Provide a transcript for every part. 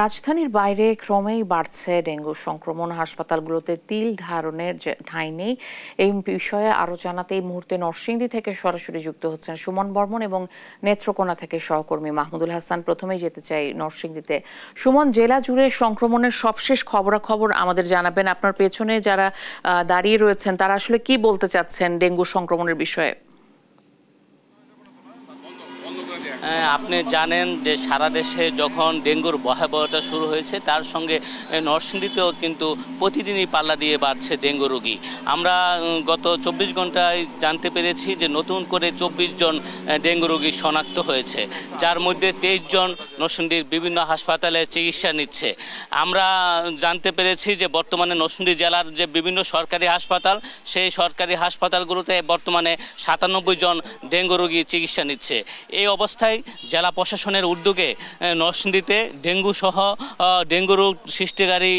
রাজধানীর বাইরে ক্রমেই বাড়ছে ডেঙ্গু সংক্রমণ। হাসপাতালগুলোতে তিল ধারণের ঠাঁই নেই। এই বিষয়ে আরো জানাতে এই মুহূর্তে নরসিংদী থেকে সরাসরি যুক্ত হচ্ছেন সুমন বর্মন এবং নেত্রকোনা থেকে সহকর্মী মাহমুদুল হাসান। প্রথমেই যেতে চাই নরসিংদীতে। সুমন, জেলা জুড়ে সংক্রমণের সবশেষ খবরাখবর আমাদের জানাবেন। আপনার পেছনে যারা দাঁড়িয়ে রয়েছেন তারা আসলে কি বলতে চাচ্ছেন ডেঙ্গু সংক্রমণের বিষয়ে? আপনি জানেন যে সারা দেশে যখন ডেঙ্গুর ভয়াবহতা শুরু হয়েছে তার সঙ্গে নরসিংদীতেও কিন্তু প্রতিদিনই পাল্লা দিয়ে বাড়ছে ডেঙ্গু রোগী। আমরা গত 24 ঘন্টায় জানতে পেরেছি যে নতুন করে 24 জন ডেঙ্গু রোগী শনাক্ত হয়েছে, যার মধ্যে 23 জন নরসিংদীর বিভিন্ন হাসপাতালে চিকিৎসা নিচ্ছে। আমরা জানতে পেরেছি যে বর্তমানে নরসিংদী জেলার যে বিভিন্ন সরকারি হাসপাতাল, সেই সরকারি হাসপাতালগুলোতে বর্তমানে 97 জন ডেঙ্গু রোগী চিকিৎসা নিচ্ছে। এই অবস্থায় জেলা প্রশাসনের উদ্যোগে নরসিংদীতে ডেঙ্গু সহ ডেঙ্গু রোগ সৃষ্টিকারী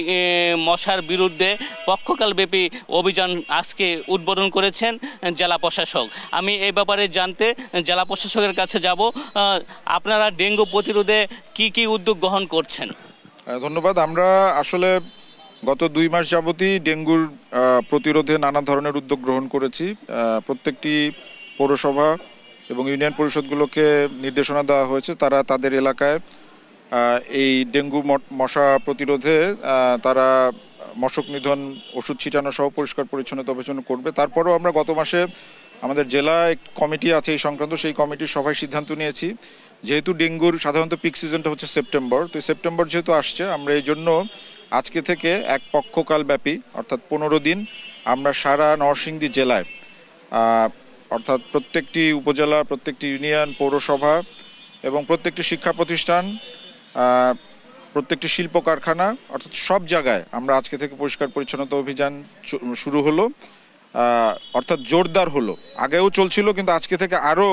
মশার বিরুদ্ধে পক্ষকালব্যাপী অভিযান আজকে উদ্বোধন করেছেন জেলা প্রশাসক। আমি এই ব্যাপারে জানতে জেলা প্রশাসকের কাছে যাব। আপনারা ডেঙ্গু প্রতিরোধে কি কি উদ্যোগ গ্রহণ করছেন? ধন্যবাদ। আমরা আসলে গত 2 মাস যাবতই ডেঙ্গুর প্রতিরোধে নানা ধরনের উদ্যোগ গ্রহণ করেছি। প্রত্যেকটি পৌরসভা এবং ইউনিয়ন পরিষদগুলোকে নির্দেশনা দেওয়া হয়েছে তারা তাদের এলাকায় এই ডেঙ্গু মশা প্রতিরোধে তারা মশক নিধন ওষুধ ছিটানো সহ পরিষ্কার পরিচ্ছন্নতা অভিযান করবে। তারপরেও আমরা গত মাসে আমাদের জেলায় কমিটি আছে এই সংক্রান্ত, সেই কমিটির সভায় সিদ্ধান্ত নিয়েছি যেহেতু ডেঙ্গুর সাধারণত পিক সিজনটা হচ্ছে সেপ্টেম্বর, তো সেপ্টেম্বর যেহেতু আসছে আমরা এই জন্য আজকে থেকে এক পক্ষকাল ব্যাপী অর্থাৎ 15 দিন আমরা সারা নরসিংদী জেলায় অর্থাৎ প্রত্যেকটি উপজেলা, প্রত্যেকটি ইউনিয়ন, পৌরসভা এবং প্রত্যেকটি শিক্ষা প্রতিষ্ঠান, প্রত্যেকটি শিল্প কারখানা অর্থাৎ সব জায়গায় আমরা আজকে থেকে পরিষ্কার পরিচ্ছন্নতা অভিযান শুরু হলো, অর্থাৎ জোরদার হলো। আগেও চলছিল কিন্তু আজকে থেকে আরও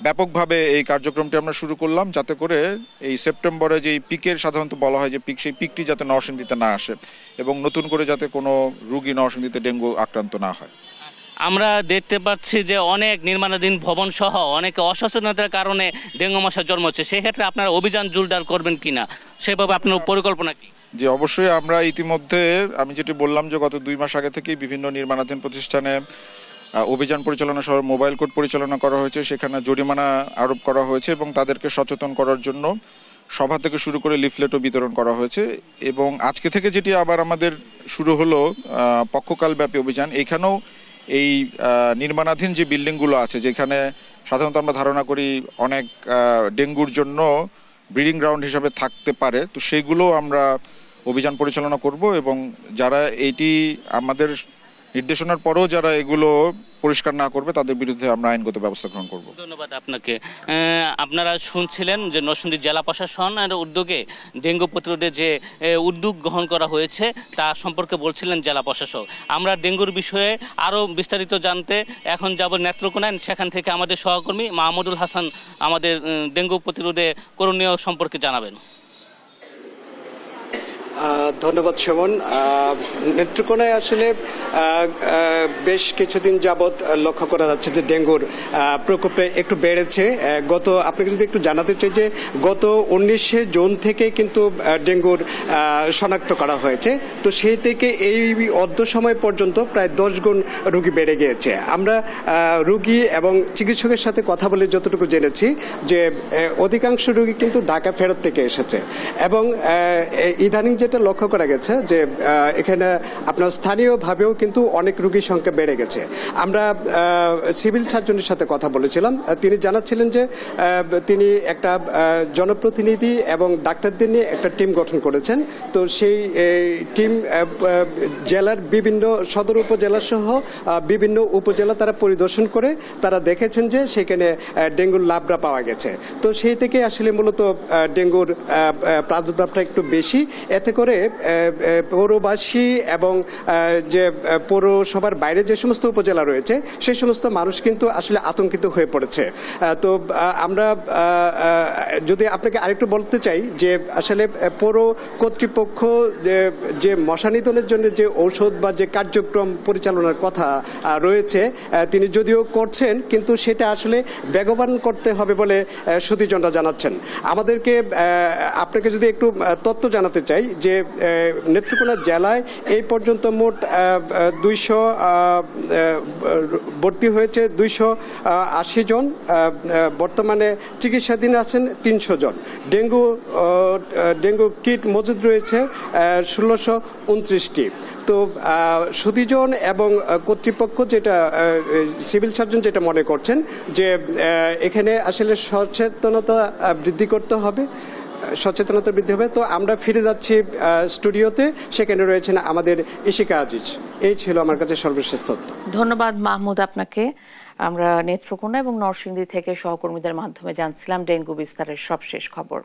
ব্যাপকভাবে এই কার্যক্রমটি আমরা শুরু করলাম যাতে করে এই সেপ্টেম্বরে যেই পিকের সাধারণত বলা হয় যে পিক, সেই পিকটি যাতে নরসিংদীতে না আসে এবং নতুন করে যাতে কোনো রুগী নরসিংদীতে ডেঙ্গু আক্রান্ত না হয়। আমরা দেখতে পাচ্ছি যে অনেক নির্মাণাধীন ভবন সহ অনেকে অসচেতনতার কারণে ডেঙ্গু মশা জন্মাচ্ছে। সেক্ষেত্রে আপনারা অভিযান জোরদার করবেন কিনা, সেভাবে আপনার পরিকল্পনা কি? যে অবশ্যই আমরা ইতিমধ্যে আমি যেটি বললাম যে গত 2 মাস আগে থেকেই বিভিন্ন নির্মাণাধীন প্রতিষ্ঠানে অভিযান পরিচালনা সহ মোবাইল কোর্ট পরিচালনা করা হয়েছে, সেখানে জরিমানা আরোপ করা হয়েছে এবং তাদেরকে সচেতন করার জন্য সভা থেকে শুরু করে লিফলেটও বিতরণ করা হয়েছে। এবং আজকে থেকে যেটি আবার আমাদের শুরু হলো পক্ষকালব্যাপী অভিযান, এইখানেও এই নির্মাণাধীন যে বিল্ডিংগুলো আছে যেখানে সাধারণত আমরা ধারণা করি অনেক ডেঙ্গুর জন্য ব্রিডিং গ্রাউন্ড হিসাবে থাকতে পারে, তো সেইগুলো আমরা অভিযান পরিচালনা করব এবং যারা এইটি আমাদের নির্দেশনার পরেও যারা এগুলো পরিষ্কার না করবে তাদের বিরুদ্ধে আমরা আইনগত ব্যবস্থা গ্রহণ করব। ধন্যবাদ আপনাকে। আপনারা শুনছিলেন যে নরসিংদী জেলা প্রশাসনের উদ্যোগে ডেঙ্গু প্রতিরোধে যে উদ্যোগ গ্রহণ করা হয়েছে তা সম্পর্কে বলছিলেন জেলা প্রশাসক। আমরা ডেঙ্গুর বিষয়ে আরও বিস্তারিত জানতে এখন যাব নেত্রকোনায়, সেখান থেকে আমাদের সহকর্মী মাহমুদুল হাসান আমাদের ডেঙ্গু প্রতিরোধে করণীয় সম্পর্কে জানাবেন। ধন্যবাদ সুমন। নেত্রকোনায় আসলে বেশ কিছুদিন যাবৎ লক্ষ্য করা যাচ্ছে যে ডেঙ্গুর প্রকোপে একটু বেড়েছে। আপনাকে যদি একটু জানাতে চাই যে গত 19শে জুন থেকে কিন্তু ডেঙ্গুর শনাক্ত করা হয়েছে, তো সেই থেকে এই অর্ধ সময় পর্যন্ত প্রায় 10 গুণ রোগী বেড়ে গিয়েছে। আমরা রোগী এবং চিকিৎসকের সাথে কথা বলে যতটুকু জেনেছি যে অধিকাংশ রোগী কিন্তু ঢাকা ফেরত থেকে এসেছে এবং ইদানিং যেটা লক্ষ্য করা গেছে যে এখানে আপনার স্থানীয়ভাবেও কিন্তু অনেক রোগীর সংখ্যা বেড়ে গেছে। আমরা সিভিল সার্জনের সাথে কথা বলেছিলাম, তিনি জানাচ্ছিলেন যে তিনি একটা জনপ্রতিনিধি এবং ডাক্তারদের নিয়ে একটা টিম গঠন করেছেন। তো সেই টিম জেলার বিভিন্ন সদর উপজেলা সহ বিভিন্ন উপজেলা তারা পরিদর্শন করে তারা দেখেছেন যে সেখানে ডেঙ্গুর লাভরা পাওয়া গেছে। তো সেই থেকে আসলে মূলত ডেঙ্গুর প্রাদুর্ভাবটা একটু বেশি। এতে করে পৌরবাসী এবং যে পৌরসভার বাইরে যে সমস্ত উপজেলা রয়েছে সেই সমস্ত মানুষ কিন্তু আসলে আতঙ্কিত হয়ে পড়েছে। তো আমরা যদি আপনাকে আরেকটু বলতে চাই যে আসলে পৌর কর্তৃপক্ষ যে মশা নিধনের জন্য যে ঔষধ বা যে কার্যক্রম পরিচালনার কথা রয়েছে তিনি যদিও করছেন, কিন্তু সেটা আসলে বেগবান করতে হবে বলে সুধীজনরা জানাচ্ছেন। আমাদেরকে আপনাকে যদি একটু তথ্য জানাতে চাই যে নেত্রকোনা জেলায় এই পর্যন্ত মোট 200 ভর্তি হয়েছে 280 জন, বর্তমানে চিকিৎসাধীন আছেন 300 জন। ডেঙ্গু কিট মজুদ রয়েছে 1629টি। তো সুধীজন এবং কর্তৃপক্ষ যেটা সিভিল সার্জন যেটা মনে করছেন যে এখানে আসলে সচেতনতা বৃদ্ধি করতে হবে, সচেতনতা বৃদ্ধি হবে। তো আমরা ফিরে যাচ্ছি স্টুডিওতে, সেখানে রয়েছেন আমাদের ইশিকা আজিজ। এই ছিল আমার কাছে সর্বশেষ তথ্য। ধন্যবাদ মাহমুদ আপনাকে। আমরা নেত্রকোনা এবং নরসিংদী থেকে সহকর্মীদের মাধ্যমে জানছিলাম ডেঙ্গু বিস্তারের সবশেষ খবর।